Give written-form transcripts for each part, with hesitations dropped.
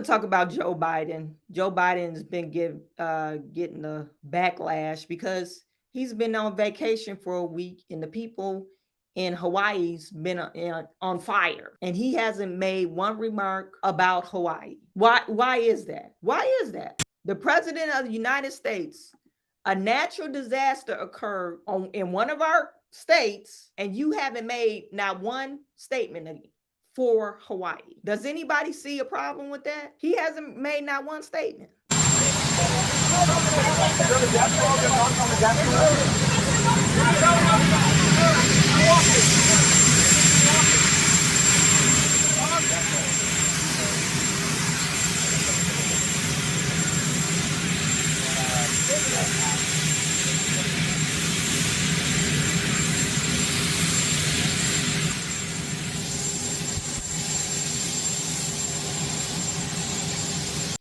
to talk about Joe Biden. Joe Biden's been getting the backlash because he's been on vacation for a week and the people in Hawaii's been on fire. And he hasn't made one remark about Hawaii. Why is that? Why is that? The president of the United States, a natural disaster occurred in one of our states, and you haven't made not one statement for Hawaii. Does anybody see a problem with that? He hasn't made not one statement.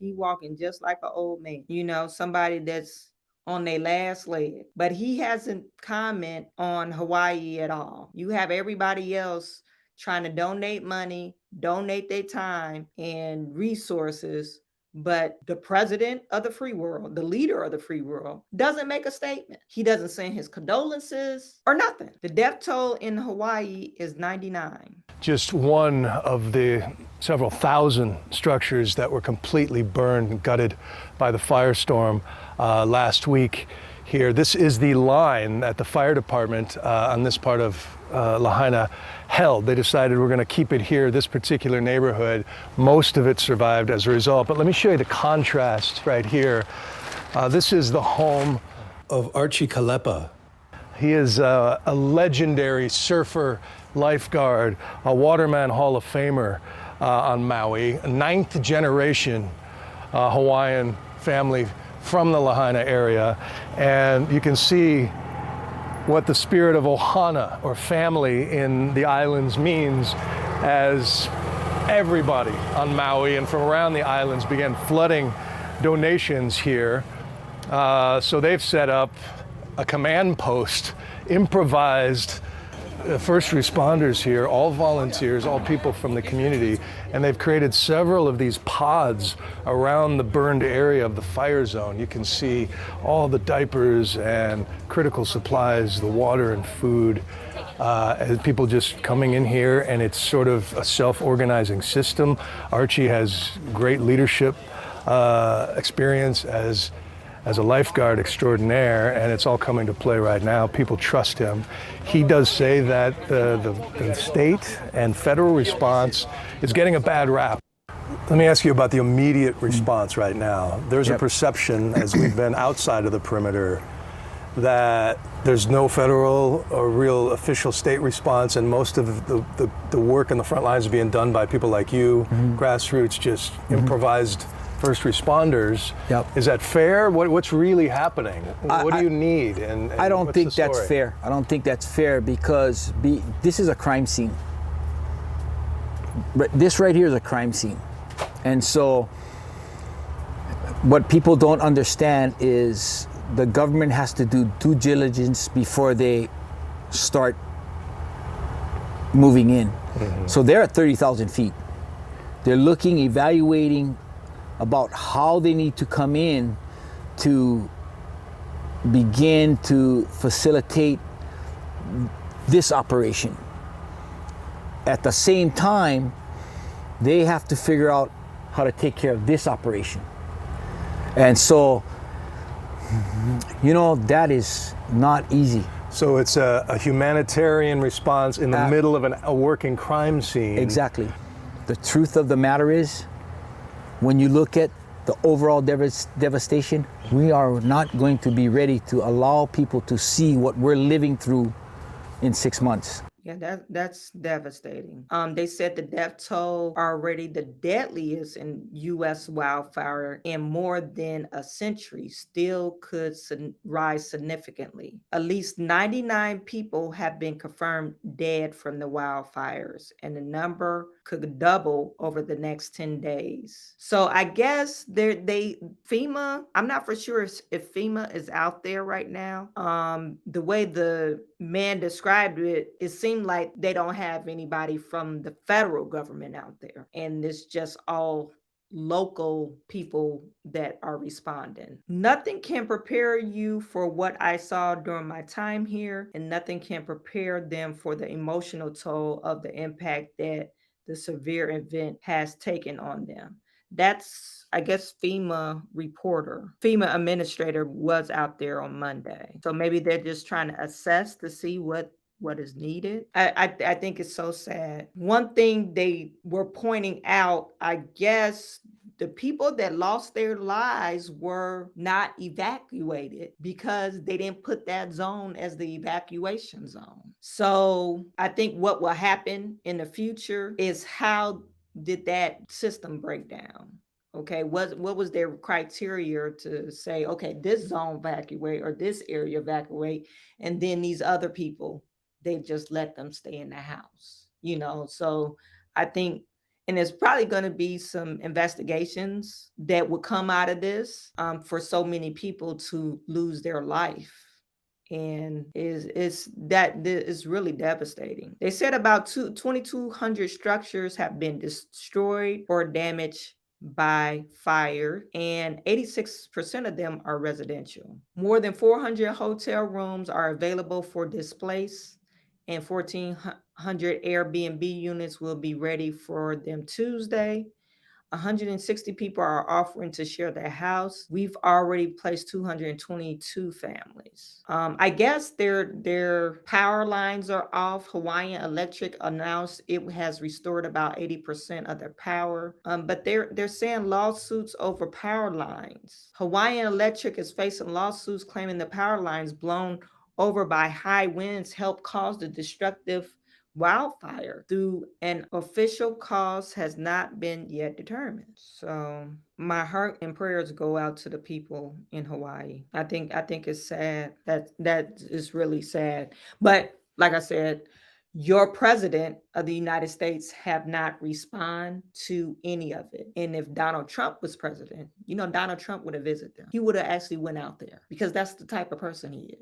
He walking just like an old man, somebody that's on their last leg. But he hasn't comment on Hawaii at all. You have everybody else trying to donate money, donate their time and resources. But the president of the free world, the leader of the free world, doesn't make a statement. He doesn't send his condolences or nothing. The death toll in Hawaii is 99. Just one of the several thousand structures that were completely burned and gutted by the firestorm last week here. This is the line that the fire department on this part of Lahaina held. They decided we're going to keep it here, this particular neighborhood. Most of it survived as a result. But let me show you the contrast right here. This is the home of Archie Kalepa. He is a legendary surfer, lifeguard, a Waterman Hall of Famer on Maui, a ninth generation Hawaiian family from the Lahaina area. And you can see what the spirit of ohana, or family, in the islands means, as everybody on Maui and from around the islands began flooding donations here. So they've set up a command post, improvised first responders here, all volunteers, all people from the community, and they've created several of these pods around the burned area of the fire zone. You can see all the diapers and critical supplies, the water and food, and people just coming in here, and it's sort of a self-organizing system. Archie has great leadership experience as a lifeguard extraordinaire, and it's all coming to play right now. People trust him. He does say that the state and federal response is getting a bad rap. Let me ask you about the immediate response right now. There's a perception, as we've been outside of the perimeter, that there's no federal or real official state response, and most of the work in the front lines is being done by people like you, grassroots, just improvised first responders. Is that fair? What's really happening? What do you need? And I don't think that's fair. I don't think that's fair because this is a crime scene. This right here is a crime scene. And so what people don't understand is the government has to do due diligence before they start moving in. So they're at 30,000 feet. They're looking, evaluating about how they need to come in to begin to facilitate this operation. At the same time, they have to figure out how to take care of this operation. And so, that is not easy. So it's a humanitarian response in the middle of a working crime scene. Exactly. The truth of the matter is, when you look at the overall devastation, we are not going to be ready to allow people to see what we're living through in 6 months. Yeah, that's devastating. They said the death toll already the deadliest in U.S. wildfire in more than a century still could rise significantly. At least 99 people have been confirmed dead from the wildfires, and the number could double over the next 10 days. So I guess FEMA, I'm not for sure if FEMA is out there right now. The way the man described it, it seemed like they don't have anybody from the federal government out there. And it's just all local people that are responding. Nothing can prepare you for what I saw during my time here, and nothing can prepare them for the emotional toll of the impact that the severe event has taken on them. That's, I guess, FEMA administrator was out there on Monday. So maybe they're just trying to assess to see what is needed. I think it's so sad. One thing they were pointing out, I guess, the people that lost their lives were not evacuated because they didn't put that zone as the evacuation zone. So I think what will happen in the future is, how did that system break down? Okay, what was their criteria to say, okay, this zone evacuate or this area evacuate, and then these other people, they just let them stay in the house, So I think, and there's probably going to be some investigations that will come out of this, for so many people to lose their life. And is really devastating. They said about 2,200 structures have been destroyed or damaged by fire, and 86% of them are residential. More than 400 hotel rooms are available for displaced, and 1,400 Airbnb units will be ready for them Tuesday. 160 people are offering to share their house. We've already placed 222 families. I guess their power lines are off. Hawaiian Electric announced it has restored about 80% of their power, but they're saying lawsuits over power lines. Hawaiian Electric is facing lawsuits claiming the power lines blown over by high winds helped cause the destructive wildfire. Through an official cause has not been yet determined. So my heart and prayers go out to the people in Hawaii. I think it's sad. That is really sad. But like I said, your president of the United States have not responded to any of it. And if Donald Trump was president, Donald Trump would have visited them. He would have actually went out there, because that's the type of person he is.